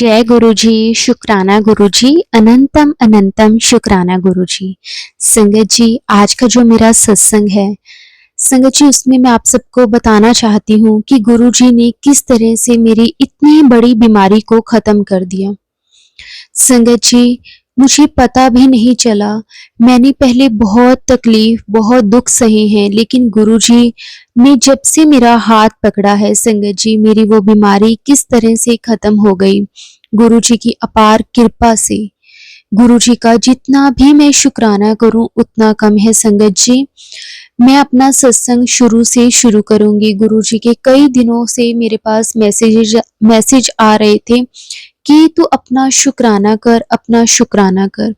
जय गुरुजी, शुक्राना गुरुजी, अनंतम अनंतम शुक्राना गुरुजी। संगत जी, आज का जो मेरा सत्संग है संगत जी, उसमें मैं आप सबको बताना चाहती हूँ कि गुरुजी ने किस तरह से मेरी इतनी बड़ी बीमारी को खत्म कर दिया। संगत जी, मुझे पता भी नहीं चला। मैंने पहले बहुत तकलीफ, बहुत दुख सहे हैं, लेकिन गुरुजी ने जब से मेरा हाथ पकड़ा है संगत जी, मेरी वो बीमारी किस तरह से खत्म हो गई। गुरुजी की अपार कृपा से। गुरुजी का जितना भी मैं शुक्राना करूं उतना कम है संगत जी। मैं अपना सत्संग शुरू से शुरू करूंगी। गुरुजी के कई दिनों से मेरे पास मैसेज आ रहे थे कि तू अपना शुक्राना कर, अपना शुक्राना कर।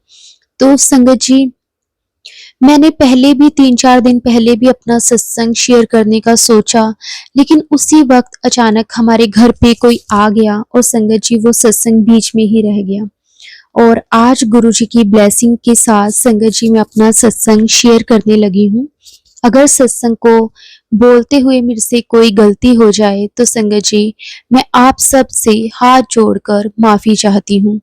तो संगत जी, मैंने पहले भी 3-4 दिन पहले भी अपना सत्संग शेयर करने का सोचा, लेकिन उसी वक्त अचानक हमारे घर पे कोई आ गया और संगत जी वो सत्संग बीच में ही रह गया। और आज गुरुजी की ब्लेसिंग के साथ संगत जी मैं अपना सत्संग शेयर करने लगी हूँ। अगर सत्संग को बोलते हुए मेरे से कोई गलती हो जाए तो संगत जी मैं आप सब से हाथ जोड़कर माफी चाहती हूँ,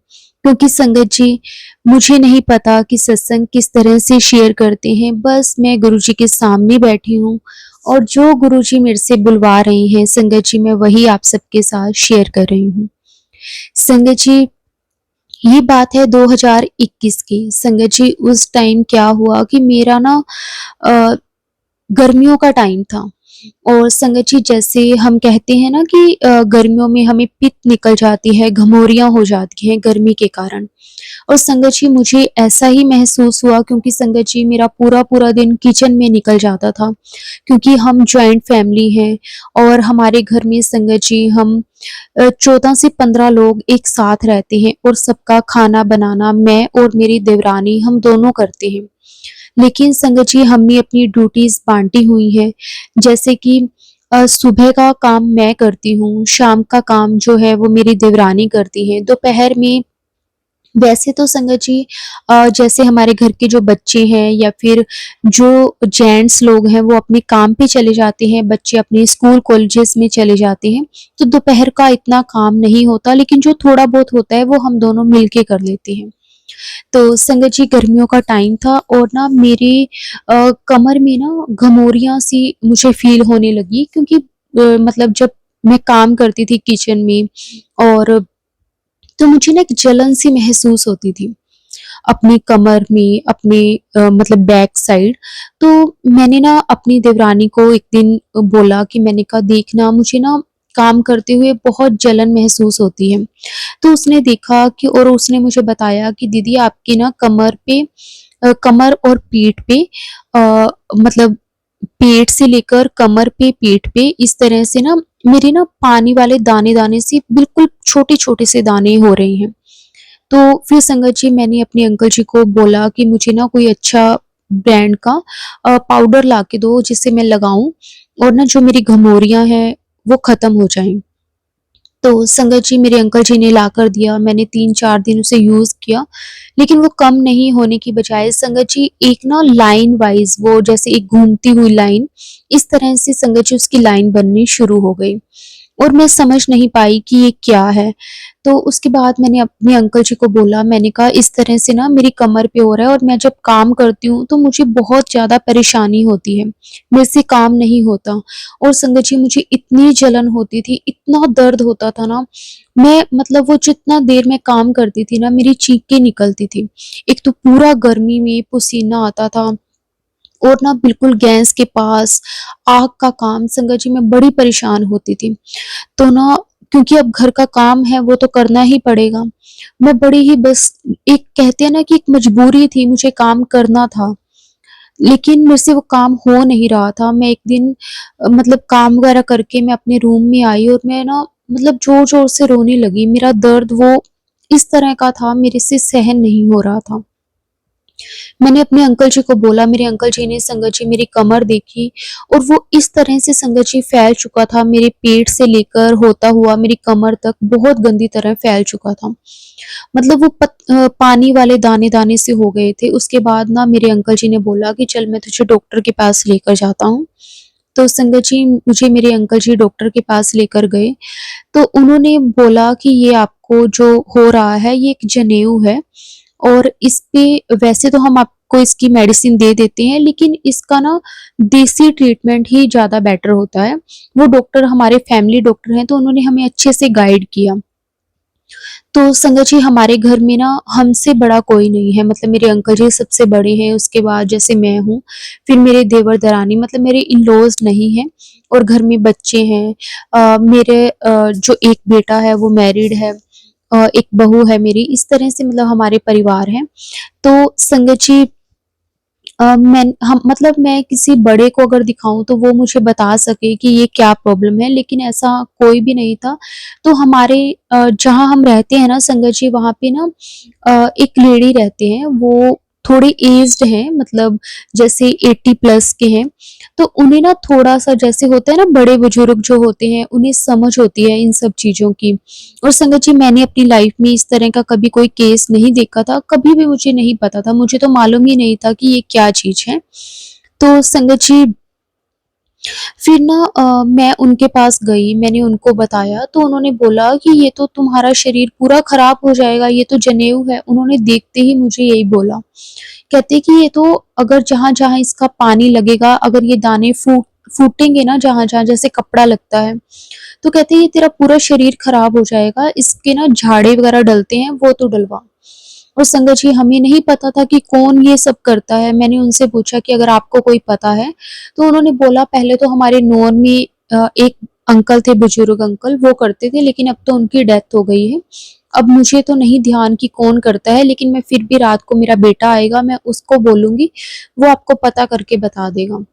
क्योंकि संगत जी मुझे नहीं पता कि सत्संग किस तरह से शेयर करते हैं। बस मैं गुरुजी के सामने बैठी हूँ और जो गुरुजी मेरे से बुलवा रहे हैं संगत जी मैं वही आप सबके साथ शेयर कर रही हूँ। संगत जी, ये बात है 2021 की। संगत जी, उस टाइम क्या हुआ कि मेरा ना गर्मियों का टाइम था और संगत जी जैसे हम कहते हैं ना कि गर्मियों में हमें पित्त निकल जाती है, घमौरियाँ हो जाती हैं गर्मी के कारण। और संगत जी मुझे ऐसा ही महसूस हुआ, क्योंकि संगत जी मेरा पूरा दिन किचन में निकल जाता था, क्योंकि हम जॉइंट फैमिली हैं और हमारे घर में संगत जी हम 14 से 15 लोग एक साथ रहते हैं और सबका खाना बनाना मैं और मेरी देवरानी हम दोनों करते हैं। लेकिन संगत जी हमने अपनी ड्यूटीज बांटी हुई है, जैसे कि सुबह का काम मैं करती हूँ, शाम का काम जो है वो मेरी देवरानी करती है, दोपहर में वैसे तो संगत जी जैसे हमारे घर के जो बच्चे हैं या फिर जो जेंट्स लोग हैं वो अपने काम पे चले जाते हैं, बच्चे अपने स्कूल कॉलेजेस में चले जाते हैं, तो दोपहर का इतना काम नहीं होता, लेकिन जो थोड़ा बहुत होता है वो हम दोनों मिलके कर लेते हैं। तो संगत जी गर्मियों का टाइम था और ना मेरे कमर में ना घमौरियाँ सी मुझे फ़ील होने लगी, क्योंकि मतलब जब मैं काम करती थी किचन में और तो मुझे ना एक जलन सी महसूस होती थी अपनी कमर में, अपने मतलब बैक साइड। तो मैंने ना अपनी देवरानी को एक दिन बोला कि मैंने कहा देख ना मुझे ना काम करते हुए बहुत जलन महसूस होती है। तो उसने देखा कि और उसने मुझे बताया कि दीदी आपकी ना कमर पे कमर और पीठ पे मतलब पेट से लेकर कमर पे, पीठ पे इस तरह से ना मेरे ना पानी वाले दाने-दाने से बिल्कुल छोटे-छोटे से दाने हो रहे हैं। तो फिर संगत जी मैंने अपने अंकल जी को बोला कि मुझे ना कोई अच्छा ब्रांड का पाउडर ला के दो जिसे मैं लगाऊँ और ना जो मेरी घमौरियाँ हैं वो ख़त्म हो जाएँ। तो संगत जी मेरे अंकल जी ने लाकर दिया, मैंने 3-4 दिन उसे यूज़ किया, लेकिन वो कम नहीं होने की बजाय संगत जी एक ना लाइन वाइज़ वो जैसे एक घूमती हुई लाइन, इस तरह से संगत जी उसकी लाइन बननी शुरू हो गई और मैं समझ नहीं पाई कि ये क्या है। तो उसके बाद मैंने अपने अंकल जी को बोला, मैंने कहा इस तरह से ना मेरी कमर पे हो रहा है और मैं जब काम करती हूँ तो मुझे बहुत ज़्यादा परेशानी होती है, मेरे से काम नहीं होता। और संगत जी मुझे इतनी जलन होती थी, इतना दर्द होता था ना, मैं मतलब वो जितना देर मैं काम करती थी ना मेरी चीखें निकलती थी। एक तो पूरा गर्मी में पसीना आता था और ना बिल्कुल गैस के पास आग का काम, संगत जी मैं बड़ी परेशान होती थी। तो ना क्योंकि अब घर का काम है वो तो करना ही पड़ेगा। मैं बड़ी ही बस एक कहते हैं ना कि एक मजबूरी थी, मुझे काम करना था। लेकिन मेरे से वो काम हो नहीं रहा था। मैं एक दिन मतलब काम वगैरह करके मैं अपने रूम में आई और मैं ना मतलब ज़ोर-ज़ोर से रोने लगी। मेरा दर्द वो इस तरह का था, मेरे से सहन नहीं हो रहा था। मैंने अपने अंकल जी को बोला, मेरे अंकल जी ने संगत जी मेरी कमर देखी और वो इस तरह से संगत जी फैल चुका था, मेरे पेट से लेकर होता हुआ मेरी कमर तक बहुत गंदी तरह फैल चुका था। मतलब वो पानी वाले दाने-दाने से हो गए थे। उसके बाद ना मेरे अंकल जी ने बोला कि चल मैं तुझे डॉक्टर के पास लेकर जाता हूँ। तो संगत जी मुझे मेरे अंकल जी डॉक्टर के पास लेकर गए, तो उन्होंने बोला कि ये आपको जो हो रहा है ये एक जनेऊ है और इस पे वैसे तो हम आपको इसकी मेडिसिन दे देते हैं, लेकिन इसका ना देसी ट्रीटमेंट ही ज़्यादा बेटर होता है। वो डॉक्टर हमारे फैमिली डॉक्टर हैं, तो उन्होंने हमें अच्छे से गाइड किया। तो संगत जी हमारे घर में ना हमसे बड़ा कोई नहीं है, मतलब मेरे अंकल जी सबसे बड़े हैं, उसके बाद जैसे मैं हूँ, फिर मेरे देवर-दरानी मतलब मेरे इन-लॉज़ नहीं हैं और घर में बच्चे हैं। मेरे जो एक बेटा है वो मैरिड है, एक बहू है मेरी, इस तरह से मतलब हमारे परिवार हैं। तो संगत जी मैं किसी बड़े को अगर दिखाऊँ तो वो मुझे बता सके कि ये क्या प्रॉब्लम है, लेकिन ऐसा कोई भी नहीं था। तो हमारे जहाँ हम रहते हैं ना संगत जी वहाँ पे ना एक लेडी रहते हैं, वो थोड़े एज्ड हैं, मतलब जैसे 80 प्लस के हैं। तो उन्हें ना थोड़ा-सा जैसे होता है ना बड़े-बुजुर्ग जो होते हैं, उन्हें समझ होती है इन सब चीज़ों की। और संगत जी मैंने अपनी लाइफ में इस तरह का कभी कोई केस नहीं देखा था, कभी भी मुझे नहीं पता था, मुझे तो मालूम ही नहीं था कि ये क्या चीज़ है। तो संगत जी फिर ना मैं उनके पास गई, मैंने उनको बताया तो उन्होंने बोला कि ये तो तुम्हारा शरीर पूरा खराब हो जाएगा, ये तो जनेऊ है। उन्होंने देखते ही मुझे यही बोला। कहते कि ये तो अगर जहाँ-जहाँ इसका पानी लगेगा, अगर ये दाने फूटेंगे ना जहाँ-जहाँ जैसे कपड़ा लगता है, तो कहते ये तेरा पूरा शरीर खराब हो जाएगा, इसके ना झाड़े वगैरह डलते हैं, वो तो डलवा। और संगत जी हमें नहीं पता था कि कौन ये सब करता है। मैंने उनसे पूछा कि अगर आपको कोई पता है, तो उन्होंने बोला पहले तो हमारे नॉन में एक अंकल थे, बुजुर्ग अंकल, वो करते थे, लेकिन अब तो उनकी डेथ हो गई है। अब मुझे तो नहीं ध्यान कि कौन करता है, लेकिन मैं फिर भी रात को मेरा बेटा आएगा, मैं उसको बोलूँगी, वो आपको पता करके बता देगा।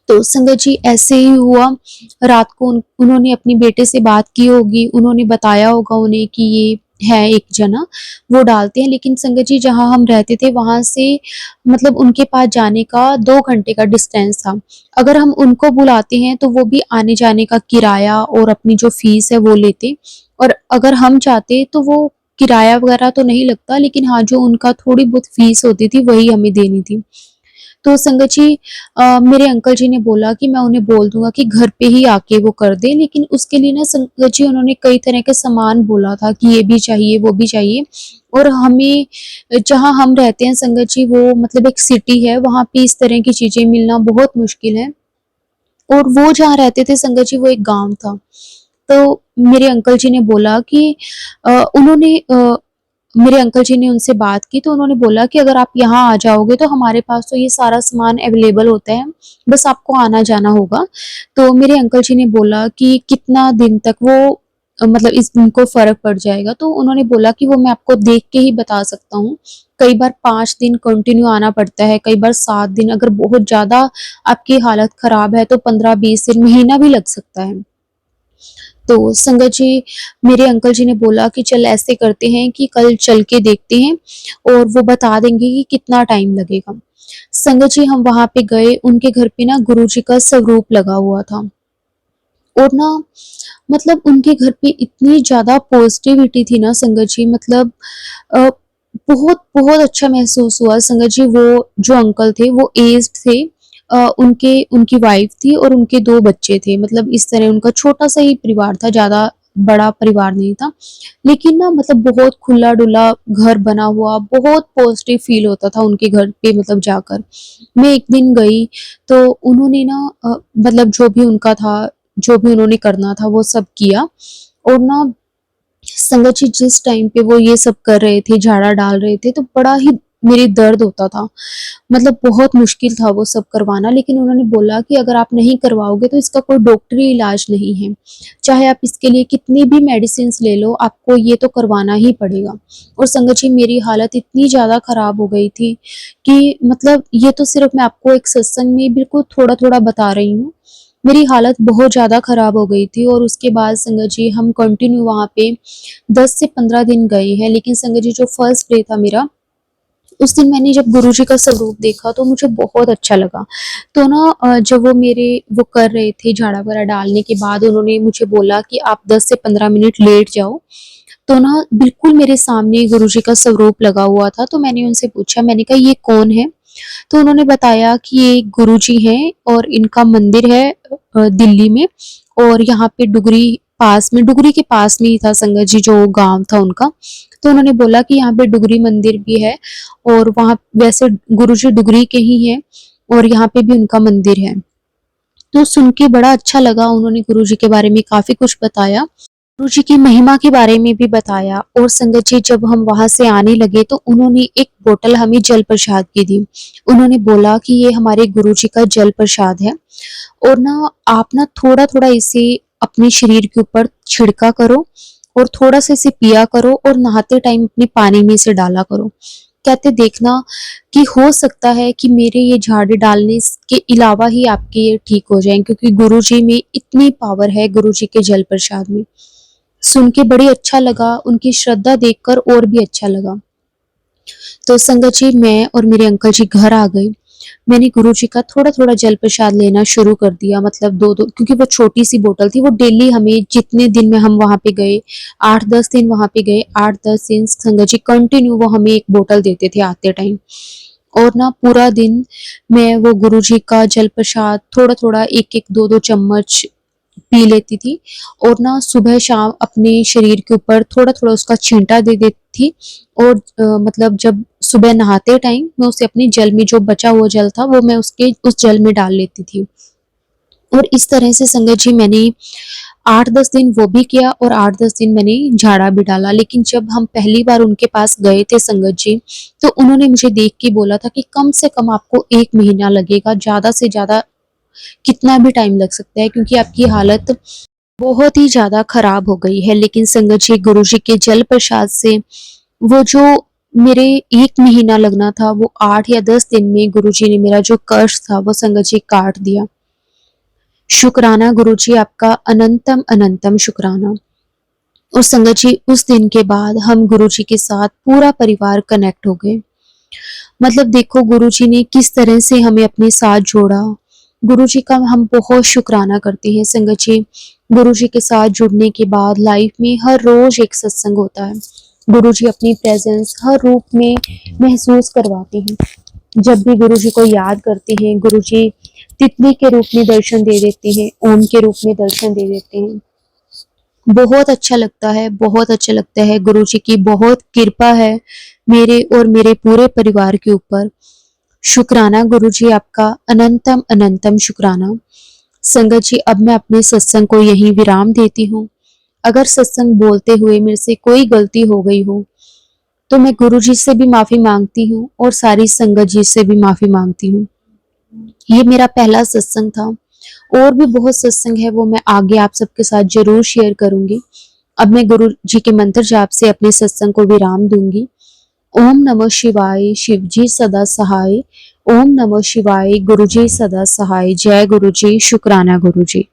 तो संगत जी ऐसे ही हुआ, रात को उन्होंने अपने बेटे से बात की होगी, उन्होंने बताया होगा उन्हें कि ये है एक जना, वो डालते हैं, लेकिन संगत जी जहाँ हम रहते थे वहाँ से मतलब उनके पास जाने का 2 घंटे का डिस्टेंस था। अगर हम उनको बुलाते हैं तो वो भी आने-जाने का किराया और अपनी जो फीस है वो लेते, और अगर हम चाहते तो वो किराया वगैरह तो नहीं लगता, लेकिन हाँ, जो उनका थोड़ी बहुत फीस होती थी वही हमें देनी थी। तो संगत जी मेरे अंकल जी ने बोला कि मैं उन्हें बोल दूँगा कि घर पे ही आके वो कर दें, लेकिन उसके लिए ना संगत जी उन्होंने कई तरह के सामान बोला था कि ये भी चाहिए, वो भी चाहिए, और हमें जहाँ हम रहते हैं संगत जी वो मतलब एक सिटी है, वहाँ पे इस तरह की चीज़ें मिलना बहुत मुश्किल है, और वो जहाँ रहते थे संगत जी वो एक गाँव था। तो मेरे अंकल जी ने बोला कि उन्होंने मेरे अंकल जी ने उनसे बात की तो उन्होंने बोला कि अगर आप यहाँ आ जाओगे तो हमारे पास तो ये सारा सामान अवेलेबल होता है, बस आपको आना-जाना होगा। तो मेरे अंकल जी ने बोला कि कितना दिन तक वो मतलब इनको फ़र्क पड़ जाएगा, तो उन्होंने बोला कि वो मैं आपको देख के ही बता सकता हूँ। कई बार 5 दिन कंटिन्यू आना पड़ता है, कई बार 7 दिन, अगर बहुत ज़्यादा आपकी हालत ख़राब है तो 15-20 दिन, महीना भी लग सकता है। तो संगत जी मेरे अंकल जी ने बोला कि चल ऐसे करते हैं कि कल चल के देखते हैं और वो बता देंगे कि कितना टाइम लगेगा। संगत जी हम वहाँ पे गए, उनके घर पे ना गुरुजी का स्वरूप लगा हुआ था, और ना मतलब उनके घर पे इतनी ज़्यादा पॉज़िटिविटी थी ना संगत जी, मतलब अ, बहुत अच्छा महसूस हुआ संगत जी। वो जो अंकल थे वो एज्ड थे, उनके उनकी वाइफ़ थी और उनके 2 बच्चे थे, मतलब इस तरह उनका छोटा-सा ही परिवार था, ज़्यादा बड़ा परिवार नहीं था। लेकिन ना मतलब बहुत खुला-डुला घर बना हुआ, बहुत पॉज़िटिव फ़ील होता था उनके घर पे मतलब जाकर। मैं एक दिन गई तो उन्होंने ना मतलब जो भी उनका था, जो भी उन्होंने करना था वो सब किया, और ना संगत जी जिस टाइम पे वो ये सब कर रहे थे, झाड़ा डाल रहे थे, तो बड़ा ही मेरी दर्द होता था। मतलब बहुत मुश्किल था वो सब करवाना, लेकिन उन्होंने बोला कि अगर आप नहीं करवाओगे तो इसका कोई डॉक्टरी इलाज नहीं है। चाहे आप इसके लिए कितनी भी मेडिसिन्स ले लो, आपको ये तो करवाना ही पड़ेगा। और संगत जी मेरी हालत इतनी ज़्यादा ख़राब हो गई थी कि मतलब ये तो सिर्फ़ मैं आपको एक सत्संग में बिल्कुल थोड़ा-थोड़ा बता रही हूँ। मेरी हालत बहुत ज़्यादा ख़राब हो गई थी, और उसके बाद संगत जी हम कंटिन्यू वहाँ पे 10 से 15 दिन गए हैं, लेकिन संगत जी जो फर्स्ट डे था मेरा, उस दिन मैंने जब गुरुजी का स्वरूप देखा तो मुझे बहुत अच्छा लगा। तो ना जब वो कर रहे थे झाड़ा वगैरह डालने के बाद उन्होंने मुझे बोला कि आप 10 से 15 मिनट लेट जाओ। तो ना बिल्कुल मेरे सामने गुरुजी का स्वरूप लगा हुआ था, तो मैंने उनसे पूछा, मैंने कहा ये कौन है? तो उन्होंने बताया कि ये गुरुजी हैं और इनका मंदिर है दिल्ली में, और यहाँ पे डुगरी के पास में ही था संगत जी, जो गाँव था उनका। तो उन्होंने बोला कि यहाँ पे डुगरी मंदिर भी है, और वहाँ वैसे गुरुजी डुगरी के ही हैं, और यहाँ पे भी उनका मंदिर है। तो सुन के बड़ा अच्छा लगा, उन्होंने गुरुजी के बारे में काफ़ी कुछ बताया। गुरुजी की महिमा के बारे में भी बताया, और संगत जी जब हम वहाँ से आने लगे तो उन्होंने एक बोतल हमें जल प्रसाद की दी। उन्होंने बोला कि ये हमारे गुरुजी का जल प्रसाद है, और ना आप ना थोड़ा-थोड़ा इसे अपने शरीर के ऊपर छिड़का करो, और थोड़ा-सा इसे पिया करो, और नहाते टाइम अपने पानी में इसे डाला करो। कहते देखना कि हो सकता है कि मेरे ये झाड़ू डालने के अलावा ही आपके ये ठीक हो जाएँ, क्योंकि गुरुजी में इतनी पावर है, गुरुजी के जल प्रसाद में। सुन के बड़ी अच्छा लगा, उनकी श्रद्धा देखकर और भी अच्छा लगा। तो संगत जी मैं और मेरे अंकल जी घर आ गए। मैंने गुरुजी का थोड़ा-थोड़ा जल प्रसाद लेना शुरू कर दिया, मतलब 2-2, क्योंकि वो छोटी-सी बोतल थी, वो डेली हमें जितने दिन में हम वहाँ पे गए, 8-10 दिन वहाँ पे गए, 8-10 दिन संगत जी कंटिन्यू वो हमें 1 बोतल देते थे आते टाइम। और ना पूरा दिन मैं वो गुरुजी का जल प्रसाद थोड़ा-थोड़ा 1-1, 2-2 चम्मच पी लेती थी, और ना सुबह शाम अपने शरीर के ऊपर थोड़ा-थोड़ा उसका छींटा दे देती थी, और मतलब जब सुबह नहाते टाइम मैं उसे अपने जल में, जो बचा हुआ जल था वो मैं उसके उस जल में डाल लेती थी। और इस तरह से संगत जी मैंने 8-10 दिन वो भी किया, और 8-10 दिन मैंने झाड़ा भी डाला। लेकिन जब हम पहली बार उनके पास गए थे संगत जी, तो उन्होंने मुझे देख के बोला था कि कम से कम आपको 1 महीना लगेगा, ज़्यादा से ज़्यादा कितना भी टाइम लग सकता है, क्योंकि आपकी हालत बहुत ही ज़्यादा खराब हो गई है। लेकिन संगत जी गुरुजी के जल प्रसाद से वो जो मेरे 1 महीना लगना था, वो 8 या 10 दिन में गुरुजी ने मेरा जो कष्ट था वो संगत जी काट दिया। शुक्राना गुरुजी, आपका अनंतम अनंतम शुक्राना। और संगत जी उस दिन के बाद हम गुरुजी के साथ पूरा परिवार कनेक्ट हो गए। मतलब देखो गुरुजी ने किस तरह से हमें अपने साथ जोड़ा। गुरुजी का हम बहुत शुक्राना करते हैं संगत जी। गुरुजी के साथ जुड़ने के बाद लाइफ में हर रोज एक सत्संग होता है। गुरुजी अपनी प्रेजेंस हर रूप में महसूस करवाते हैं। जब भी गुरुजी को याद करते हैं, गुरुजी तितली के रूप में दर्शन दे देते हैं, ओम के रूप में दर्शन दे देते हैं। बहुत अच्छा लगता है, बहुत अच्छा लगता है। गुरुजी की बहुत कृपा है मेरे और मेरे पूरे परिवार के ऊपर। शुक्राना गुरुजी, आपका अनंतम अनंतम शुक्राना। संगत जी अब मैं अपने सत्संग को यहीं विराम देती हूँ। अगर सत्संग बोलते हुए मेरे से कोई गलती हो गई हो तो मैं गुरुजी से भी माफी मांगती हूँ, और सारी संगत जी से भी माफी मांगती हूँ। ये मेरा पहला सत्संग था, और भी बहुत सत्संग है, वो मैं आगे आप सबके साथ जरूर शेयर करूंगी। अब मैं गुरु जी के मंत्र जाप से अपने सत्संग को विराम दूंगी। ओम नमः शिवाय, शिव जी सदा सहाय। ओम नमः शिवाय, गुरु जी सदा सहाय। जय गुरु जी, शुक्राना गुरु जी।